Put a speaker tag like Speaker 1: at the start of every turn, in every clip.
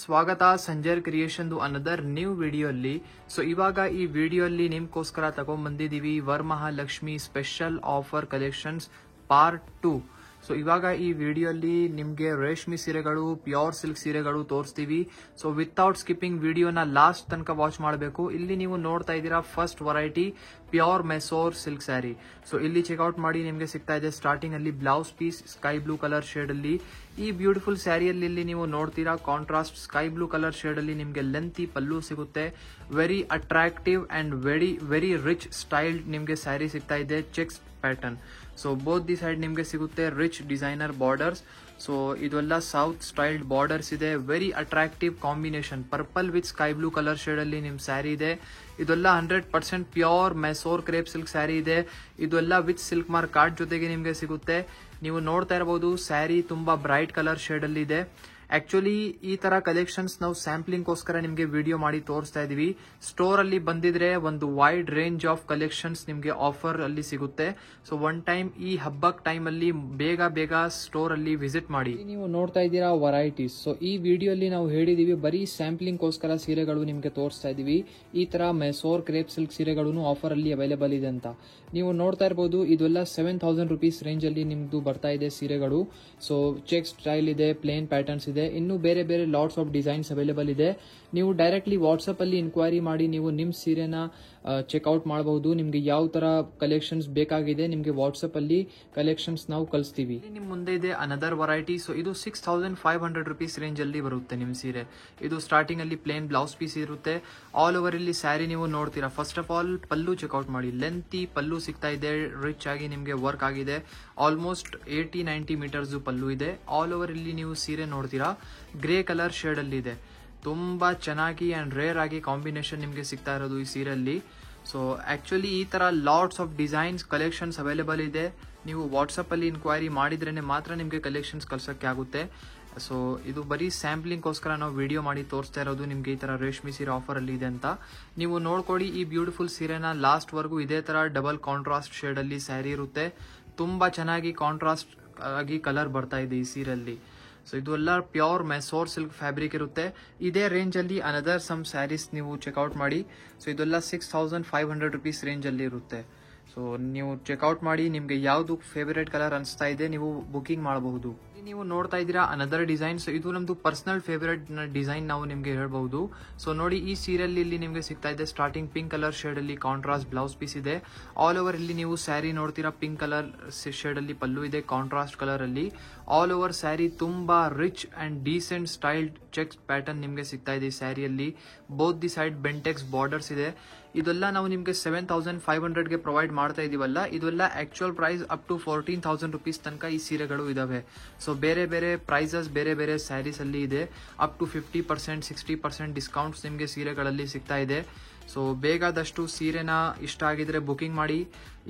Speaker 1: ಸ್ವಾಗತ Sanjar creation another new video ಅಲ್ಲಿ. So ಇವಾಗ ಈ ವಿಡಿಯೋ ಅಲ್ಲಿ ನಿಮ್ಗೋಸ್ಕರ ತಗೊಂಡ್ಬಂದಿದೀವಿ Varamahalakshmi special offer collections part 2. So ಇವಾಗ ಈ ವಿಡಿಯೋ ಅಲ್ಲಿ ನಿಮ್ಗೆ ರೇಷ್ಮೆ ಸೀರೆಗಳು, ಪ್ಯೂರ್ ಸಿಲ್ಕ್ ಸೀರೆಗಳು ತೋರಿಸ್ತೀವಿ. ಸೊ ವಿತೌಟ್ ಸ್ಕಿಪ್ಪಿಂಗ್ ವಿಡಿಯೋನ ಲಾಸ್ಟ್ ತನಕ ವಾಚ್ ಮಾಡಬೇಕು. ಇಲ್ಲಿ ನೀವು ನೋಡ್ತಾ ಇದ್ದೀರಾ first variety pure Mysore silk sari. So ಇಲ್ಲಿ ಚೆಕ್ಔಟ್ ಮಾಡಿ ನಿಮ್ಗೆ ಸಿಗ್ತಾ ಇದೆ ಸ್ಟಾರ್ಟಿಂಗ್ ಅಲ್ಲಿ blouse piece sky blue colour shade ಅಲ್ಲಿ. ಈ ಬ್ಯೂಟಿಫುಲ್ ಸ್ಯಾರಿಯಲ್ಲಿ ಇಲ್ಲಿ ನೀವು ನೋಡ್ತೀರಾ contrast sky blue colour shade ಅಲ್ಲಿ ನಿಮ್ಗೆ ಲೆಂತಿ ಪಲ್ಲು ಸಿಗುತ್ತೆ. Very attractive and very rich style ನಿಮ್ಗೆ ಸ್ಯಾರಿ ಸಿಗ್ತಾ ಇದೆ checks pattern. So both the side ನಿಮ್ಗೆ ಸಿಗುತ್ತೆ ರಿಚ್ ಡಿಸೈನರ್ ಬಾರ್ಡರ್ಸ್. ಸೊ ಇದೆಲ್ಲ ಸೌತ್ ಸ್ಟೈಲ್ಡ್ ಬಾರ್ಡರ್ಸ್ ಇದೆ. Very attractive combination purple with sky blue colour shade ಅಲ್ಲಿ ನಿಮ್ ಸ್ಯಾರಿ ಇದೆ. ಇದೆಲ್ಲ 100% pure Mysore crepe silk sari ಇದೆ. ಇದೆಲ್ಲ ವಿತ್ ಸಿಲ್ಕ್ ಮಾರ್ಕ್ ಕಾರ್ಡ್ ಜೊತೆಗೆ ನಿಮ್ಗೆ ಸಿಗುತ್ತೆ. ನೀವು ನೋಡ್ತಾ ಇರಬಹುದು ಸ್ಯಾರಿ ತುಂಬಾ ಬ್ರೈಟ್ ಕಲರ್ ಶೇಡ್ ಅಲ್ಲಿ ಇದೆ. ಆಕ್ಚುಲಿ ಈ ತರ ಕಲೆಕ್ಷನ್ಸ್ ನಾವು ಸ್ಯಾಂಪ್ಲಿಂಗ್ ಗೋಸ್ಕರ ನಿಮ್ಗೆ ವಿಡಿಯೋ ಮಾಡಿ ತೋರಿಸ್ತಾ ಇದೀವಿ. ಸ್ಟೋರ್ ಅಲ್ಲಿ ಬಂದಿದ್ರೆ ಒಂದು ವೈಡ್ ರೇಂಜ್ ಆಫ್ ಕಲೆಕ್ಷನ್ಸ್ ನಿಮ್ಗೆ ಆಫರ್ ಅಲ್ಲಿ ಸಿಗುತ್ತೆ. ಸೊ ಒನ್ ಟೈಮ್ ಈ ಹಬ್ಬಕ್ ಟೈಮ್ ಅಲ್ಲಿ ಬೇಗ ಸ್ಟೋರ್ ಅಲ್ಲಿ ವಿಸಿಟ್ ಮಾಡಿ. ನೀವು ನೋಡ್ತಾ ಇದ್ದೀರಾ ವೆರೈಟೀಸ್. ಸೊ ಈ ವಿಡಿಯೋ ಅಲ್ಲಿ ನಾವು ಹೇಳಿದೀವಿ ಬರೀ ಸ್ಯಾಂಪ್ಲಿಂಗ್ ಗೋಸ್ಕರ ಸೀರೆಗಳು ನಿಮ್ಗೆ ತೋರಿಸ್ತಾ ಇದೀವಿ. ಈ ತರ ಮೆಸೋರ್ ಕ್ರೇಪ್ ಸಿಲ್ಕ್ ಸೀರೆಗಳು ಆಫರ್ ಅಲ್ಲಿ ಅವೈಲೇಬಲ್ ಇದೆ ಅಂತ ನೀವು ನೋಡ್ತಾ ಇರಬಹುದು. ಇದೆಲ್ಲ 7000 ರುಪೀಸ್ ರೇಂಜ್ ಅಲ್ಲಿ ನಿಮ್ದು ಬರ್ತಾ ಇದೆ ಸೀರೆಗಳು. ಸೊ ಚೆಕ್ ಸ್ಟೈಲ್ ಇದೆ, ಪ್ಲೇನ್ ಪ್ಯಾಟರ್ನ್ಸ್ ಇದೆ, ಇನ್ನು ಬೇರೆ ಲಾಟ್ಸ್ ಆಫ್ ಡಿಸೈನ್ಸ್ ಅವೈಲೇಬಲ್ ಇದೆ. ನೀವು ಡೈರೆಕ್ಟ್ಲಿ ವಾಟ್ಸ್ಆಪ್ ಅಲ್ಲಿ ಇನ್ಕ್ವೈರಿ ಮಾಡಿ ನೀವು ನಿಮ್ ಸೀರೆನ ಚೆಕ್ಔಟ್ ಮಾಡಬಹುದು. ನಿಮ್ಗೆ ಯಾವ ತರ ಕಲೆಕ್ಷನ್ಸ್ ಬೇಕಾಗಿದೆ ನಿಮ್ಗೆ ವಾಟ್ಸ್ಆಪ್ ಅಲ್ಲಿ ಕಲೆಕ್ಷನ್ಸ್ ನಾವು ಕಳಿಸ್ತೀವಿ. ನಿಮ್ ಮುಂದೆ ಇದೆ ಅನದರ್ ವೆರೈಟಿ. ಸೊ ಇದು 6500 ರುಪೀಸ್ ರೇಂಜ್ ಅಲ್ಲಿ ಬರುತ್ತೆ ನಿಮ್ ಸೀರೆ. ಇದು ಸ್ಟಾರ್ಟಿಂಗ್ ಅಲ್ಲಿ ಪ್ಲೇನ್ ಬ್ಲೌಸ್ ಪೀಸ್ ಇರುತ್ತೆ. ಆಲ್ ಓವರ್ ಇಲ್ಲಿ ಸ್ಯಾರಿ ನೀವು ನೋಡ್ತೀರಾ. First of all pallu check out ಮಾಡಿ. ಲೆಂತಿ ಪಲ್ಲು ಸಿಗ್ತಾ ಇದೆ, ರಿಚ್ ಆಗಿ ನಿಮ್ಗೆ ವರ್ಕ್ ಆಗಿದೆ. ಆಲ್ಮೋಸ್ಟ್ 80-90 ಮೀಟರ್ಸ್ ಪಲ್ಲು ಇದೆ. ಆಲ್ ಓವರ್ ಇಲ್ಲಿ ನೀವು ಸೀರೆ ನೋಡ್ತೀರಾ ಗ್ರೇ ಕಲರ್ ಶೇಡ್ ಅಲ್ಲಿ ಇದೆ. ತುಂಬಾ ಚೆನ್ನಾಗಿ ಅಂಡ್ ರೇರ್ ಆಗಿ ಕಾಂಬಿನೇಷನ್ ನಿಮ್ಗೆ ಸಿಗ್ತಾ ಇರೋದು ಈ ಸೀರೆಯಲ್ಲಿ. ಸೊ ಆಕ್ಚುಲಿ ಈ ತರ lots of designs collections available ಇದೆ. ನೀವು ವಾಟ್ಸ್ಆಪ್ ಅಲ್ಲಿ ಇನ್ಕ್ವೈರಿ ಮಾಡಿದ್ರೇನೆ ಮಾತ್ರ ನಿಮ್ಗೆ ಕಲೆಕ್ಷನ್ಸ್ ಕಳ್ಸಕ್ಕೆ ಆಗುತ್ತೆ. ಸೊ ಇದು ಬರೀ ಸ್ಯಾಂಪ್ಲಿಂಗ್ ಗೋಸ್ಕರ ನಾವು ವಿಡಿಯೋ ಮಾಡಿ ತೋರಿಸ್ತಾ ಇರೋದು ನಿಮ್ಗೆ ಈ ತರ ರೇಷ್ಮೆ ಸೀರೆ ಆಫರ್ ಅಲ್ಲಿ ಇದೆ ಅಂತ. ನೀವು ನೋಡ್ಕೊಡಿ ಈ ಬ್ಯೂಟಿಫುಲ್ ಸೀರೆನ ಲಾಸ್ಟ್ ವರ್ಗೂ ಇದೇ ತರ ಡಬಲ್ ಕಾಂಟ್ರಾಸ್ಟ್ ಶೇಡ್ ಅಲ್ಲಿ ಸ್ಯಾರಿ ಇರುತ್ತೆ. ತುಂಬಾ ಚೆನ್ನಾಗಿ ಕಾಂಟ್ರಾಸ್ಟ್ ಆಗಿ ಕಲರ್ ಬರ್ತಾ ಇದೆ ಈ ಸೀರೆಯಲ್ಲಿ. ಸೊ ಇದು ಎಲ್ಲ ಪ್ಯೂರ್ ಮೆಸೋರ್ ಸಿಲ್ಕ್ ಫ್ಯಾಬ್ರಿಕ್ ಇರುತ್ತೆ. ಇದೇ ರೇಂಜ್ ಅಲ್ಲಿ ಅನದರ್ ಸಮ್ ಸ್ಯಾರೀಸ್ ನೀವು ಚೆಕ್ಔಟ್ ಮಾಡಿ. ಸೊ ಇದೆಲ್ಲ 6500 ರುಪೀಸ್ ರೇಂಜ್ ಅಲ್ಲಿ ಇರುತ್ತೆ. ಸೊ ನೀವು ಚೆಕ್ಔಟ್ ಮಾಡಿ ನಿಮ್ಗೆ ಯಾವ್ದು ಫೇವರೇಟ್ ಕಲರ್ ಅನಿಸ್ತಾ ಇದೆ ನೀವು ಬುಕಿಂಗ್ ಮಾಡಬಹುದು. ನೀವು ನೋಡ್ತಾ ಇದ್ದೀರಾ ಅನದರ್ ಡಿಸೈನ್. ಸೊ ಇದು ನಮ್ದು ಪರ್ಸನಲ್ ಫೇವರೇಟ್ ಡಿಸೈನ್ ನಾವು ನಿಮ್ಗೆ ಹೇಳ್ಬಹುದು. ಸೊ ನೋಡಿ ಈ ಸೀರಿಯಲ್ ಇಲ್ಲಿ ನಿಮ್ಗೆ ಸಿಗ್ತಾ ಇದೆ ಸ್ಟಾರ್ಟಿಂಗ್ ಪಿಂಕ್ ಕಲರ್ ಶೇಡ್ ಅಲ್ಲಿ ಕಾಂಟ್ರಾಸ್ಟ್ ಬ್ಲೌಸ್ ಪೀಸ್ ಇದೆ. ಆಲ್ ಓವರ್ ಇಲ್ಲಿ ನೀವು ಸ್ಯಾರಿ ನೋಡ್ತೀರಾ ಪಿಂಕ್ ಕಲರ್ ಶೇಡ್ ಅಲ್ಲಿ ಪಲ್ಲು ಇದೆ ಕಾಂಟ್ರಾಸ್ಟ್ ಕಲರ್ ಅಲ್ಲಿ. ಆಲ್ ಓವರ್ ಸ್ಯಾರಿ ತುಂಬಾ rich and decent styled checks pattern ನಿಮ್ಗೆ ಸಿಗ್ತಾ ಇದೆ ಈ ಸ್ಯಾರಿಯಲ್ಲಿ. Both the side Bentex borders ಇದೆ. ಇದೆಲ್ಲ ನಾವು ನಿಮ್ಗೆ 7500 ಗೆ ಪ್ರೊವೈಡ್ ಮಾಡ್ತಾ ಇದೀವಲ್ಲ, ಇದೆಲ್ಲ actual price up to 14000 rupees ತನಕ ಈ ಸೀರೆಗಳು ಇದಾವೆ. ಸೊ ಬೇರೆ ಪ್ರೈಸಸ್ ಬೇರೆ ಸ್ಯಾರೀಸ್ ಅಲ್ಲಿ ಇದೆ. ಅಪ್ ಟು 50% 60% ಡಿಸ್ಕೌಂಟ್ಸ್ ನಿಮ್ಗೆ ಸೀರೆಗಳಲ್ಲಿ ಸಿಗ್ತಾ ಇದೆ. ಸೊ ಬೇಗಾದಷ್ಟು ಸೀರೆನ ಇಷ್ಟ ಆಗಿದ್ರೆ ಬುಕಿಂಗ್ ಮಾಡಿ.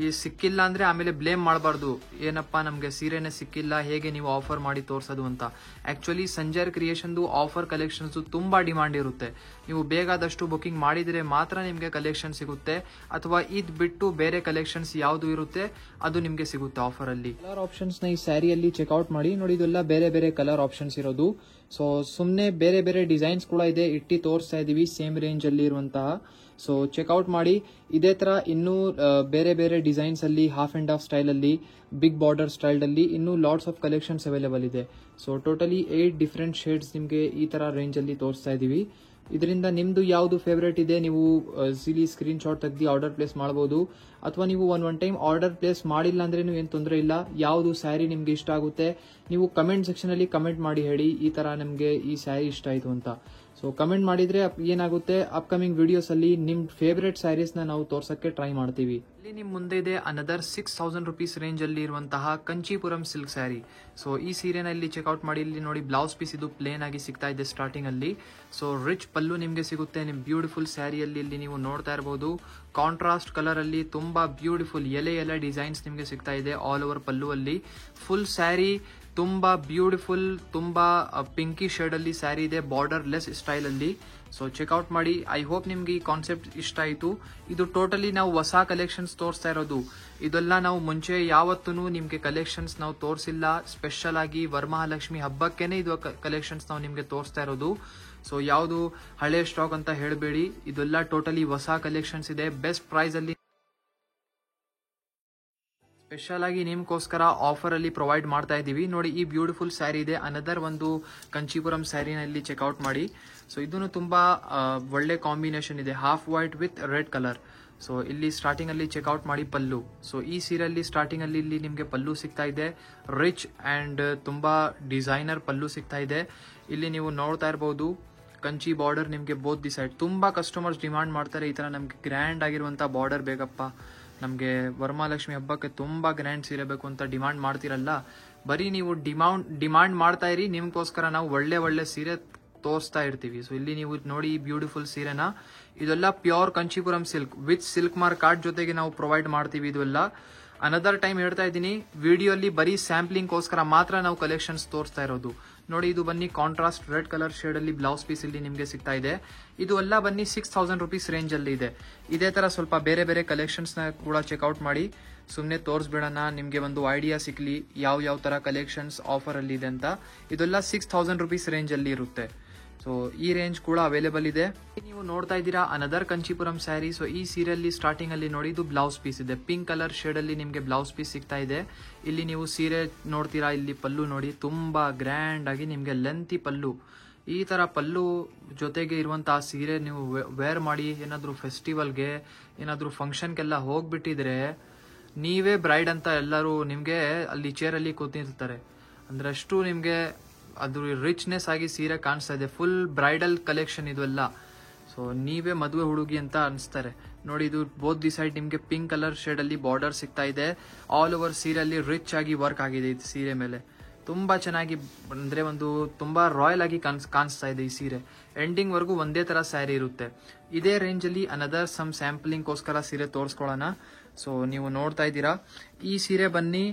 Speaker 1: ಈ ಸಿಕ್ಕಿಲ್ಲ ಅಂದ್ರೆ ಆಮೇಲೆ ಬ್ಲೇಮ್ ಮಾಡಬಾರ್ದು, ಏನಪ್ಪಾ ನಮ್ಗೆ ಸೀರೆನೆ ಸಿಕ್ಕಿಲ್ಲ ಹೇಗೆ ನೀವು ಆಫರ್ ಮಾಡಿ ತೋರ್ಸೋದು ಅಂತ. Actually Sanjar creation offer collections ತುಂಬಾ ಡಿಮಾಂಡ್ ಇರುತ್ತೆ. ನೀವು ಬೇಗಾದಷ್ಟು ಬುಕಿಂಗ್ ಮಾಡಿದ್ರೆ ಮಾತ್ರ ನಿಮ್ಗೆ ಕಲೆಕ್ಷನ್ ಸಿಗುತ್ತೆ, ಅಥವಾ ಇದ್ ಬಿಟ್ಟು ಬೇರೆ ಕಲೆಕ್ಷನ್ಸ್ ಯಾವ್ದು ಇರುತ್ತೆ ಅದು ನಿಮ್ಗೆ ಸಿಗುತ್ತೆ ಆಫರ್ ಅಲ್ಲಿ. ಕಲರ್ ಆಪ್ಷನ್ಸ್ ನ ಈ ಸ್ಯಾರಿಯಲ್ಲಿ ಚೆಕ್ಔಟ್ ಮಾಡಿ. ನೋಡಿ ಇದೆಲ್ಲ ಬೇರೆ ಕಲರ್ ಆಪ್ಷನ್ಸ್ ಇರೋದು. ಸೊ ಸುಮ್ನೆ ಬೇರೆ ಡಿಸೈನ್ಸ್ ಕೂಡ ಇದೆ, ಇಟ್ಟಿ ತೋರಿಸ್ತಾ ಇದೀವಿ ಸೇಮ್ ರೇಂಜ್ ಅಲ್ಲಿ ಇರುವಂತಹ. ಸೊ ಚೆಕ್ಔಟ್ ಮಾಡಿ. ಇದೇ ತರ ಇನ್ನೂ ಬೇರೆ ಡಿಸೈನ್ಸ್ ಅಲ್ಲಿ ಹಾಫ್ ಅಂಡ್ ಹಾಫ್ ಸ್ಟೈಲ್ ಅಲ್ಲಿ, ಬಿಗ್ ಬಾರ್ಡರ್ ಸ್ಟೈಲ್ ಅಲ್ಲಿ ಇನ್ನೂ ಲಾಟ್ಸ್ ಆಫ್ ಕಲೆಕ್ಷನ್ಸ್ ಅವೈಲೇಬಲ್ ಇದೆ. ಸೊ ಟೋಟಲಿ 8 ಡಿಫರೆಂಟ್ ಶೇಡ್ಸ್ ನಿಮ್ಗೆ ಈ ತರ ರೇಂಜ್ ಅಲ್ಲಿ ತೋರಿಸ್ತಾ ಇದೀವಿ. ಇದರಿಂದ ನಿಮ್ದು ಯಾವ್ದು ಫೇವರೇಟ್ ಇದೆ ನೀವು ಈಸಿಲಿ ಸ್ಕ್ರೀನ್ ಶಾಟ್ ತೆಗೆದು ಆರ್ಡರ್ ಪ್ಲೇಸ್ ಮಾಡಬಹುದು. ಅಥವಾ ನೀವು ಒನ್ ಟೈಮ್ ಆರ್ಡರ್ ಪ್ಲೇಸ್ ಮಾಡಿಲ್ಲ ಅಂದ್ರೆ ಏನ್ ತೊಂದರೆ ಇಲ್ಲ. ಯಾವ್ದು ಸ್ಯಾರಿ ನಿಮ್ಗೆ ಇಷ್ಟ ಆಗುತ್ತೆ ನೀವು ಕಮೆಂಟ್ ಸೆಕ್ಷನ್ ಅಲ್ಲಿ ಕಮೆಂಟ್ ಮಾಡಿ ಹೇಳಿ ಈ ತರ ನಮ್ಗೆ ಈ ಸ್ಯಾರಿ ಇಷ್ಟ ಆಯ್ತು ಅಂತ. ಸೊ ಕಮೆಂಟ್ ಮಾಡಿದ್ರೆ ಏನಾಗುತ್ತೆ ಅಪ್ಕಮಿಂಗ್ ವಿಡಿಯೋಸ್ ಅಲ್ಲಿ ನಿಮ್ ಫೇವರೇಟ್ ಸ್ಯಾರೀಸ್ ನ ನಾವು ತೋರ್ಸಕ್ಕೆ ಟ್ರೈ ಮಾಡ್ತೀವಿ. ಇಲ್ಲಿ ನಿಮ್ ಮುಂದೆ ಇದೆ ಅನದರ್ 6000 ರುಪೀಸ್ ರೇಂಜ್ ಅಲ್ಲಿ ಇರುವಂತಹ ಕಂಚೀಪುರಂ ಸಿಲ್ಕ್ ಸ್ಯಾರಿ. ಸೊ ಈ ಸೀರೆನ ಇಲ್ಲಿ ಚೆಕ್ಔಟ್ ಮಾಡಿ. ಇಲ್ಲಿ ನೋಡಿ ಬ್ಲೌಸ್ ಪೀಸ್ ಇದು ಪ್ಲೇನ್ ಆಗಿ ಸಿಗ್ತಾ ಇದೆ ಸ್ಟಾರ್ಟಿಂಗ್ ಅಲ್ಲಿ. ಸೊ ರಿಚ್ ಪಲ್ಲು ನಿಮ್ಗೆ ಸಿಗುತ್ತೆ ನಿಮ್ ಬ್ಯೂಟಿಫುಲ್ ಸ್ಯಾರಿಯಲ್ಲಿ. ಇಲ್ಲಿ ನೀವು ನೋಡ್ತಾ ಇರಬಹುದು ಕಾಂಟ್ರಾಸ್ಟ್ ಕಲರ್ ಅಲ್ಲಿ ತುಂಬಾ ಬ್ಯೂಟಿಫುಲ್ ಎಲೆ ಡಿಸೈನ್ಸ್ ನಿಮ್ಗೆ ಸಿಗ್ತಾ ಇದೆ ಆಲ್ ಓವರ್ ಪಲ್ಲು ಅಲ್ಲಿ. ಫುಲ್ ಸ್ಯಾರಿ ತುಂಬಾ ಬ್ಯೂಟಿಫುಲ್, ತುಂಬಾ ಪಿಂಕಿ ಶೇಡ್ ಅಲ್ಲಿ ಸ್ಯಾರಿ ಇದೆ ಬಾರ್ಡರ್ ಲೆಸ್ ಸ್ಟೈಲ್ ಅಲ್ಲಿ. ಸೊ ಚೆಕ್ಔಟ್ ಮಾಡಿ. ಐ ಹೋಪ್ ನಿಮ್ಗೆ ಈ ಕಾನ್ಸೆಪ್ಟ್ ಇಷ್ಟ ಆಯ್ತು. ಇದು ಟೋಟಲಿ ನಾವು ಹೊಸ ಕಲೆಕ್ಷನ್ಸ್ ತೋರಿಸ್ತಾ ಇರೋದು. ಇದೆಲ್ಲ ನಾವು ಮುಂಚೆ ಯಾವತ್ತೂ ನಿಮ್ಗೆ ಕಲೆಕ್ಷನ್ಸ್ ನಾವು ತೋರಿಸಿಲ್ಲ. ಸ್ಪೆಷಲ್ ಆಗಿ ವರಮಹಾಲಕ್ಷ್ಮಿ ಹಬ್ಬಕ್ಕೇನೆ ಇದು ಕಲೆಕ್ಷನ್ಸ್ ನಾವು ನಿಮ್ಗೆ ತೋರಿಸ್ತಾ ಇರೋದು. ಸೊ ಯಾವುದು ಹಳೆ ಸ್ಟಾಕ್ ಅಂತ ಹೇಳಬೇಡಿ, ಇದೆಲ್ಲ ಟೋಟಲಿ ಹೊಸ ಕಲೆಕ್ಷನ್ಸ್ ಇದೆ. ಬೆಸ್ಟ್ ಪ್ರೈಸ್ ಅಲ್ಲಿ ಸ್ಪೆಷಲ್ ಆಗಿ ನಿಮ್ಗೋಸ್ಕರ ಆಫರ್ ಅಲ್ಲಿ ಪ್ರೊವೈಡ್ ಮಾಡ್ತಾ ಇದೀವಿ. ನೋಡಿ, ಈ ಬ್ಯೂಟಿಫುಲ್ ಸ್ಯಾರಿ ಇದೆ. ಅನದರ್ ಒಂದು ಕಂಚೀಪುರಂ ಸ್ಯಾರಿನಲ್ಲಿ ಚೆಕ್ಔಟ್ ಮಾಡಿ. ಸೊ ಇದನ್ನು ತುಂಬಾ ಒಳ್ಳೆ ಕಾಂಬಿನೇಷನ್ ಇದೆ, half white with red colour. So ಇಲ್ಲಿ ಸ್ಟಾರ್ಟಿಂಗ್ ಅಲ್ಲಿ ಚೆಕ್ಔಟ್ ಮಾಡಿ ಪಲ್ಲು. ಸೊ ಈ ಸೀರೆಯಲ್ಲಿ ಸ್ಟಾರ್ಟಿಂಗ್ ಅಲ್ಲಿ ಇಲ್ಲಿ ನಿಮಗೆ ಪಲ್ಲು ಸಿಗ್ತಾ ಇದೆ, ರಿಚ್ ಅಂಡ್ ತುಂಬಾ ಡಿಸೈನರ್ ಪಲ್ಲು ಸಿಗ್ತಾ ಇದೆ. ಇಲ್ಲಿ ನೀವು ನೋಡ್ತಾ ಇರಬಹುದು ಕಂಚಿ ಬಾರ್ಡರ್ ನಿಮಗೆ ಬೋತ್ ದಿ ಸೈಡ್. ತುಂಬಾ ಕಸ್ಟಮರ್ಸ್ ಡಿಮಾಂಡ್ ಮಾಡ್ತಾರೆ, ಈ ತರ ನಮ್ಗೆ ಗ್ರ್ಯಾಂಡ್ ಆಗಿರುವಂತ ಬಾರ್ಡರ್ ಬೇಕಪ್ಪ, ನಮಗೆ ವರಮಹಾಲಕ್ಷ್ಮಿ ಹಬ್ಬಕ್ಕೆ ತುಂಬಾ ಗ್ರ್ಯಾಂಡ್ ಸೀರೆ ಬೇಕು ಅಂತ ಡಿಮಾಂಡ್ ಮಾಡ್ತಿರಲ್ಲ. ಬರೀ ನೀವು ಡಿಮಾಂಡ್ ಮಾಡ್ತಾ ಇರಿ, ನಿಮ್ಗೋಸ್ಕರ ನಾವು ಒಳ್ಳೆ ಒಳ್ಳೆ ಸೀರೆ ತೋರಿಸ್ತಾ ಇರ್ತೀವಿ. ಸೊ ಇಲ್ಲಿ ನೀವು ನೋಡಿ ಈ ಬ್ಯೂಟಿಫುಲ್ ಸೀರೆನ, ಇದೆಲ್ಲ pure Kanchipuram silk with silk mark card ಜೊತೆಗೆ ನಾವು ಪ್ರೊವೈಡ್ ಮಾಡ್ತೀವಿ. ಇದೆಲ್ಲ ಅನದರ್ ಟೈಮ್ ಹೇಳ್ತಾ ಇದ್ದೀನಿ, ವಿಡಿಯೋಲಿ ಬರೀ ಸ್ಯಾಂಪ್ಲಿಂಗ್ಗೋಸ್ಕರ ಮಾತ್ರ ನಾವು ಕಲೆಕ್ಷನ್ಸ್ ತೋರಿಸ್ತಾ ಇರೋದು. ನೋಡಿ, ಇದು ಬನ್ನಿ ಕಾಂಟ್ರಾಸ್ಟ್ ರೆಡ್ ಕಲರ್ ಶೇಡ್ ಅಲ್ಲಿ ಬ್ಲೌಸ್ ಪೀಸ್ ಇಲ್ಲಿ ನಿಮಗೆ ಸಿಗ್ತಾ ಇದೆ. ಇದು ಎಲ್ಲ ಬನ್ನಿ 6000 rupees ರೇಂಜ್ ಅಲ್ಲಿ ಇದೆ. ಇದೇ ತರ ಸ್ವಲ್ಪ ಬೇರೆ ಬೇರೆ ಕಲೆಕ್ಷನ್ಸ್ ನ ಕೂಡ ಚೆಕ್ಔಟ್ ಮಾಡಿ. ಸುಮ್ಮನೆ ತೋರಿಸ್ಬಿಡೋಣ, ನಿಮಗೆ ಒಂದು ಐಡಿಯಾ ಸಿಕ್ಲಿ ಯಾವ ತರ ಕಲೆಕ್ಷನ್ಸ್ ಆಫರ್ ಅಲ್ಲಿ ಇದೆ ಅಂತ. ಇದೆಲ್ಲ 6000 rupees ರೇಂಜ್ ಅಲ್ಲಿ ಇರುತ್ತೆ. ಸೊ ಈ ರೇಂಜ್ ಕೂಡ ಅವೈಲೇಬಲ್ ಇದೆ. ನೀವು ನೋಡ್ತಾ ಇದ್ದೀರಾ ಅನದರ್ ಕಂಚಿಪುರಂ ಸ್ಯಾರಿ. ಸೊ ಈ ಸೀರೆಯಲ್ಲಿ ಸ್ಟಾರ್ಟಿಂಗ್ ಅಲ್ಲಿ ನೋಡಿ, ಇದು ಬ್ಲೌಸ್ ಪೀಸ್ ಇದೆ, ಪಿಂಕ್ ಕಲರ್ ಶೇಡ್ ಅಲ್ಲಿ ನಿಮಗೆ ಬ್ಲೌಸ್ ಪೀಸ್ ಸಿಗ್ತಾ ಇದೆ. ಇಲ್ಲಿ ನೀವು ಸೀರೆ ನೋಡ್ತೀರಾ, ಇಲ್ಲಿ ಪಲ್ಲು ನೋಡಿ, ತುಂಬಾ ಗ್ರ್ಯಾಂಡ್ ಆಗಿ ನಿಮಗೆ ಲೆಂತಿ ಪಲ್ಲು. ಈ ತರ ಪಲ್ಲು ಜೊತೆಗೆ ಇರುವಂತಹ ಸೀರೆ ನೀವು ವೇರ್ ಮಾಡಿ ಏನಾದ್ರು ಫೆಸ್ಟಿವಲ್ಗೆ, ಏನಾದ್ರು ಫಂಕ್ಷನ್ಗೆಲ್ಲ ಹೋಗ್ಬಿಟ್ಟಿದ್ರೆ ನೀವೇ ಬ್ರೈಡ್ ಅಂತ ಎಲ್ಲರೂ ನಿಮ್ಗೆ ಅಲ್ಲಿ ಚೇರ್ ಅಲ್ಲಿ ಕೂತಿರ್ತಾರೆ. ಅಂದ್ರೆ ಅಷ್ಟು ನಿಮ್ಗೆ ಅದು ರಿಚ್ನೆಸ್ ಆಗಿ ಸೀರೆ ಕಾಣಿಸ್ತಾ ಇದೆ. ಫುಲ್ ಬ್ರೈಡಲ್ ಕಲೆಕ್ಷನ್ ಇದೆಲ್ಲ. ಸೊ ನೀವೇ ಮದುವೆ ಹುಡುಗಿ ಅಂತ ಅನಿಸ್ತಾರೆ. ನೋಡಿ, ಇದು ಬೋತ್ ದಿ ಸೈಡ್ ನಿಮ್ಗೆ ಪಿಂಕ್ ಕಲರ್ ಶೇಡ್ ಅಲ್ಲಿ ಬಾರ್ಡರ್ ಸಿಗ್ತಾ ಇದೆ. ಆಲ್ ಓವರ್ ಸೀರೆ ಅಲ್ಲಿ ರಿಚ್ ಆಗಿ ವರ್ಕ್ ಆಗಿದೆ ಈ ಸೀರೆ ಮೇಲೆ. ತುಂಬಾ ಚೆನ್ನಾಗಿ, ಅಂದ್ರೆ ಒಂದು ತುಂಬಾ ರಾಯಲ್ ಆಗಿ ಕಾಣಿಸ್ತಾ ಇದೆ ಈ ಸೀರೆ. ಎಂಡಿಂಗ್ ವರ್ಗೂ ಒಂದೇ ತರ ಸ್ಯಾರಿ ಇರುತ್ತೆ. ಇದೇ ರೇಂಜ್ ಅಲ್ಲಿ ಅನದರ್ ಸಮ್ ಸ್ಯಾಂಪ್ಲಿಂಗ್ ಗೋಸ್ಕರ ಸೀರೆ ತೋರಿಸ್ಕೊಳ್ಳೋಣ. ಸೊ ನೀವು ನೋಡ್ತಾ ಇದ್ದೀರಾ, ಈ ಸೀರೆ ಬನ್ನಿ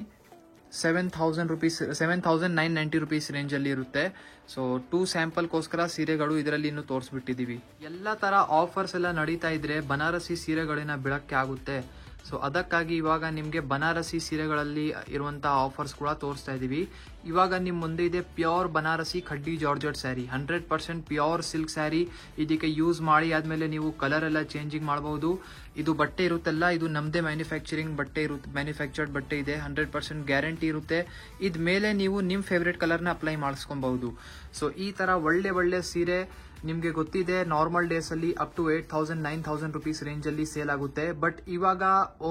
Speaker 1: 7990 rupees ರೇಂಜ್ ಅಲ್ಲಿ ಇರುತ್ತೆ. ಸೊ 2 ಸ್ಯಾಂಪಲ್ಗೋಸ್ಕರ ಸೀರೆಗಳು ಇದರಲ್ಲಿ ಇನ್ನು ತೋರಿಸ್ಬಿಟ್ಟಿದೀವಿ. ಎಲ್ಲ ತರ ಆಫರ್ಸ್ ಎಲ್ಲ ನಡೀತಾ ಇದ್ರೆ ಬನಾರಸಿ ಸೀರೆಗಳನ್ನ ಬಿಡಕ್ಕೆ ಆಗುತ್ತೆ. ಸೊ ಅದಕ್ಕಾಗಿ ಇವಾಗ ನಿಮ್ಗೆ ಬನಾರಸಿ ಸೀರೆಗಳಲ್ಲಿ ಇರುವಂತಹ ಆಫರ್ಸ್ ಕೂಡ ತೋರಿಸ್ತಾ ಇದೀವಿ. ಇವಾಗ ನಿಮ್ ಮುಂದೆ ಇದೆ pure Banarasi khaddi georgette sari, 100% pure silk sari. ಇದಕ್ಕೆ ಯೂಸ್ ಮಾಡಿ ಆದ್ಮೇಲೆ ನೀವು ಕಲರ್ ಎಲ್ಲ ಚೇಂಜಿಂಗ್ ಮಾಡಬಹುದು. ಇದು ಬಟ್ಟೆ ಇರುತ್ತಲ್ಲ, ಇದು ನಮ್ದೇ ಮ್ಯಾನುಫ್ಯಾಕ್ಚರಿಂಗ್ ಬಟ್ಟೆ ಇರುತ್ತೆ, ಮ್ಯಾನುಫ್ಯಾಕ್ಚರ್ಡ್ ಬಟ್ಟೆ ಇದೆ, 100% ಗ್ಯಾರಂಟಿ ಇರುತ್ತೆ. ಇದ್ ಮೇಲೆ ನೀವು ನಿಮ್ ಫೇವ್ರೇಟ್ ಕಲರ್ ನ ಅಪ್ಲೈ ಮಾಡಿಸ್ಕೊಬಹುದು. ಸೊ ಈ ತರ ಒಳ್ಳೆ ಒಳ್ಳೆ ಸೀರೆ ನಿಮ್ಗೆ ಗೊತ್ತಿದೆ, ನಾರ್ಮಲ್ ಡೇಸ್ ಅಲ್ಲಿ ಅಪ್ ಟು 8000 9000 rupees ರೇಂಜ್ ಅಲ್ಲಿ ಸೇಲ್ ಆಗುತ್ತೆ. ಬಟ್ ಇವಾಗ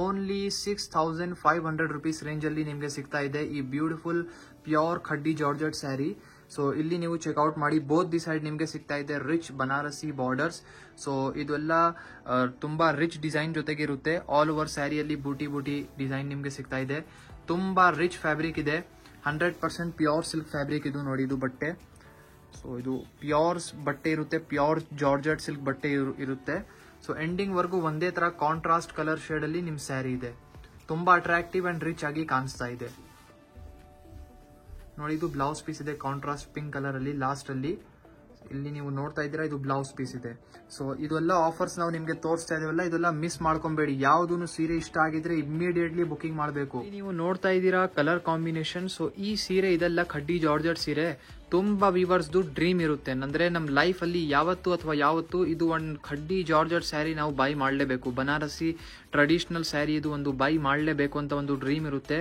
Speaker 1: ಓನ್ಲಿ 6500 rupees ರೇಂಜ್ ಅಲ್ಲಿ ನಿಮ್ಗೆ ಸಿಗ್ತಾ ಇದೆ ಈ beautiful pure khaddi georgette sari. So ಇಲ್ಲಿ ನೀವು ಚೆಕ್ಔಟ್ ಮಾಡಿ, ಬೋತ್ ದಿ ಸೈಡ್ ನಿಮ್ಗೆ ಸಿಗ್ತಾ ಇದೆ ರಿಚ್ ಬನಾರಸಿ ಬಾರ್ಡರ್ಸ್. ಸೊ ಇದೆಲ್ಲ ತುಂಬಾ ರಿಚ್ ಡಿಸೈನ್ ಜೊತೆಗೆ ಇರುತ್ತೆ. ಆಲ್ ಓವರ್ ಸ್ಯಾರಿಯಲ್ಲಿ ಬೂಟಿ ಡಿಸೈನ್ ನಿಮ್ಗೆ ಸಿಗ್ತಾ ಇದೆ. ತುಂಬಾ ರಿಚ್ ಫ್ಯಾಬ್ರಿಕ್ ಇದೆ, 100% ಪ್ಯೂರ್ ಸಿಲ್ಕ್ ಫ್ಯಾಬ್ರಿಕ್ ಇದು. ನೋಡಿ, ಇದು ಬಟ್ಟೆ. ಸೊ ಇದು ಪ್ಯೂರ್ ಬಟ್ಟೆ ಇರುತ್ತೆ, ಪ್ಯೂರ್ ಜಾರ್ಜೆಟ್ ಸಿಲ್ಕ್ ಬಟ್ಟೆ ಇರುತ್ತೆ. ಸೊ ಎಂಡಿಂಗ್ ವರ್ಗೂ ಒಂದೇ ತರ ಕಾಂಟ್ರಾಸ್ಟ್ ಕಲರ್ ಶೇಡ್ ಅಲ್ಲಿ ನಿಮ್ ಸ್ಯಾರಿ ಇದೆ. ತುಂಬಾ ಅಟ್ರಾಕ್ಟಿವ್ ಅಂಡ್ ರಿಚ್ ಆಗಿ ಕಾಣಿಸ್ತಾ ಇದೆ. ನೋಡಿ, ಇದು ಬ್ಲೌಸ್ ಪೀಸ್ ಇದೆ ಕಾಂಟ್ರಾಸ್ಟ್ ಪಿಂಕ್ ಕಲರ್ ಅಲ್ಲಿ. ಲಾಸ್ಟ್ ಅಲ್ಲಿ ಇಲ್ಲಿ ನೀವು ನೋಡ್ತಾ ಇದ್ದೀರಾ, ಇದು ಬ್ಲೌಸ್ ಪೀಸ್ ಇದೆ. ಸೊ ಇದೆಲ್ಲ ಆಫರ್ಸ್ ನಾವು ನಿಮ್ಗೆ ತೋರಿಸ್ತಾ ಇದೀವಲ್ಲ, ಇದೆಲ್ಲ ಮಿಸ್ ಮಾಡ್ಕೊಂಬೇಡಿ. ಯಾವ್ದು ಸೀರೆ ಇಷ್ಟ ಆಗಿದ್ರೆ ಇಮಿಡಿಯೇಟ್ಲಿ ಬುಕಿಂಗ್ ಮಾಡಬೇಕು. ನೀವು ನೋಡ್ತಾ ಇದ್ದೀರಾ ಕಲರ್ ಕಾಂಬಿನೇಷನ್. ಸೊ ಈ ಸೀರೆ ಇದೆಲ್ಲ ಖಡ್ಡಿ ಜಾರ್ಜೆಟ್ ಸೀರೆ ತುಂಬಾ ವ್ಯೂವರ್ಸ್ದು ಡ್ರೀಮ್ ಇರುತ್ತೆ. ಅಂದ್ರೆ ನಮ್ ಲೈಫ್ ಅಲ್ಲಿ ಯಾವತ್ತು ಇದು ಒಂದು ಖಡ್ಡಿ ಜಾರ್ಜೆಟ್ ಸ್ಯಾರಿ ನಾವು ಬೈ ಮಾಡಲೇಬೇಕು, ಬನಾರಸಿ ಟ್ರೆಡಿಷನಲ್ ಸ್ಯಾರಿ ಇದು ಒಂದು ಬೈ ಮಾಡಲೇಬೇಕು ಅಂತ ಒಂದು ಡ್ರೀಮ್ ಇರುತ್ತೆ.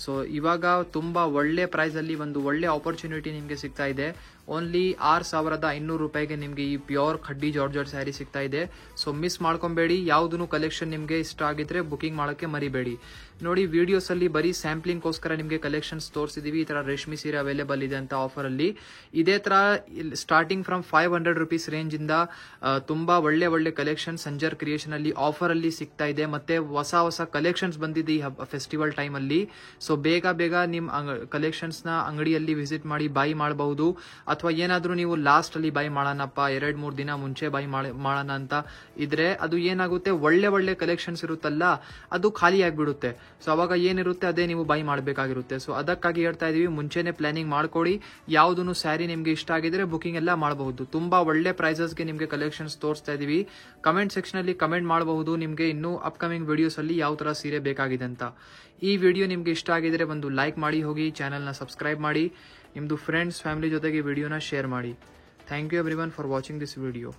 Speaker 1: ಸೊ ಇವಾಗ ತುಂಬಾ ಒಳ್ಳೆ ಪ್ರೈಸ್ ಅಲ್ಲಿ ಒಂದು ಒಳ್ಳೆ ಆಪರ್ಚುನಿಟಿ ನಿಮ್ಗೆ ಸಿಗ್ತಾ ಇದೆ. ಓನ್ಲಿ 6500 ರೂಪಾಯಿಗೆ ನಿಮ್ಗೆ ಈ ಪ್ಯೂರ್ ಖಡ್ಡಿ ಜಾರ್ಜೆಟ್ ಸ್ಯಾರಿ ಸಿಗ್ತಾ ಇದೆ. ಸೊ ಮಿಸ್ ಮಾಡ್ಕೊಂಬೇಡಿ. ಯಾವ್ದು ಕಲೆಕ್ಷನ್ ನಿಮ್ಗೆ ಇಷ್ಟ ಆಗಿದ್ರೆ ಬುಕಿಂಗ್ ಮಾಡಕ್ಕೆ ಮರಿಬೇಡಿ. ನೋಡಿ, ವಿಡಿಯೋಸ್ ಅಲ್ಲಿ ಬರೀ ಸ್ಯಾಂಪ್ಲಿಂಗ್ ಗೋಸ್ಕರ ನಿಮ್ಗೆ ಕಲೆಕ್ಷನ್ಸ್ ತೋರಿಸಿದೀವಿ. ಈ ತರ ರೇಷ್ಮೆ ಸೀರೆ ಅವೈಲೇಬಲ್ ಇದೆ ಅಂತ ಆಫರ್ ಅಲ್ಲಿ. ಇದೇ ತರ ಸ್ಟಾರ್ಟಿಂಗ್ ಫ್ರಮ್ 500 rupees ರೇಂಜ್ ಇಂದ ತುಂಬಾ ಒಳ್ಳೆ ಕಲೆಕ್ಷನ್ ಸಂಜರ್ ಕ್ರಿಯೇಷನ್ ಅಲ್ಲಿ ಆಫರ್ ಅಲ್ಲಿ ಸಿಗ್ತಾ ಇದೆ. ಮತ್ತೆ ಹೊಸ ಕಲೆಕ್ಷನ್ಸ್ ಬಂದಿದೆ ಈ ಫೆಸ್ಟಿವಲ್ ಟೈಮ್ ಅಲ್ಲಿ. ಸೊ ಬೇಗ ನಿಮ್ ಕಲೆಕ್ಷನ್ಸ್ ನ ಅಂಗಡಿಯಲ್ಲಿ ವಿಸಿಟ್ ಮಾಡಿ ಬೈ ಮಾಡಬಹುದು. ಅಥವಾ ಏನಾದ್ರೂ ನೀವು ಲಾಸ್ಟ್ ಅಲ್ಲಿ ಬೈ ಮಾಡೋಣಪ್ಪ, 2-3 ದಿನ ಮುಂಚೆ ಬೈ ಮಾಡೋಣ ಅಂತ ಇದ್ರೆ ಅದು ಏನಾಗುತ್ತೆ, ಒಳ್ಳೆ ಕಲೆಕ್ಷನ್ಸ್ ಇರುತ್ತಲ್ಲ ಅದು ಖಾಲಿ ಆಗ್ಬಿಡುತ್ತೆ. ಸೊ ಅವಾಗ ಏನಿರುತ್ತೆ ಅದೇ ನೀವು ಬೈ ಮಾಡಬೇಕಾಗಿರುತ್ತೆ. ಸೊ ಅದಕ್ಕಾಗಿ ಹೇಳ್ತಾ ಇದೀವಿ, ಮುಂಚೆನೆ ಪ್ಲಾನಿಂಗ್ ಮಾಡ್ಕೊಡಿ. ಯಾವ್ದು ಸ್ಯಾರಿ ನಿಮ್ಗೆ ಇಷ್ಟ ಆಗಿದ್ರೆ ಬುಕಿಂಗ್ ಎಲ್ಲ ಮಾಡಬಹುದು. ತುಂಬಾ ಒಳ್ಳೆ ಪ್ರೈಸಸ್ಗೆ ನಿಮ್ಗೆ ಕಲೆಕ್ಷನ್ಸ್ ತೋರಿಸ್ತಾ ಇದೀವಿ. ಕಮೆಂಟ್ ಸೆಕ್ಷನ್ ಅಲ್ಲಿ ಕಮೆಂಟ್ ಮಾಡಬಹುದು ನಿಮ್ಗೆ ಇನ್ನೂ ಅಪ್ಕಮಿಂಗ್ ವಿಡಿಯೋಸ್ ಅಲ್ಲಿ ಯಾವ ತರ ಸೀರೆ ಬೇಕಾಗಿದೆ ಅಂತ. ಈ ವಿಡಿಯೋ ನಿಮ್ಗೆ ಇಷ್ಟ ಆಗಿದ್ರೆ ಒಂದು ಲೈಕ್ ಮಾಡಿ ಹೋಗಿ, ಚಾನೆಲ್ ನ ಸಬ್ಸ್ಕ್ರೈಬ್ ಮಾಡಿ, ನಿಮ್ದು ಫ್ರೆಂಡ್ಸ್ ಫ್ಯಾಮಿಲಿ ಜೊತೆಗೆ ವಿಡಿಯೋನ ಶೇರ್ ಮಾಡಿ. Thank you everyone for watching this video.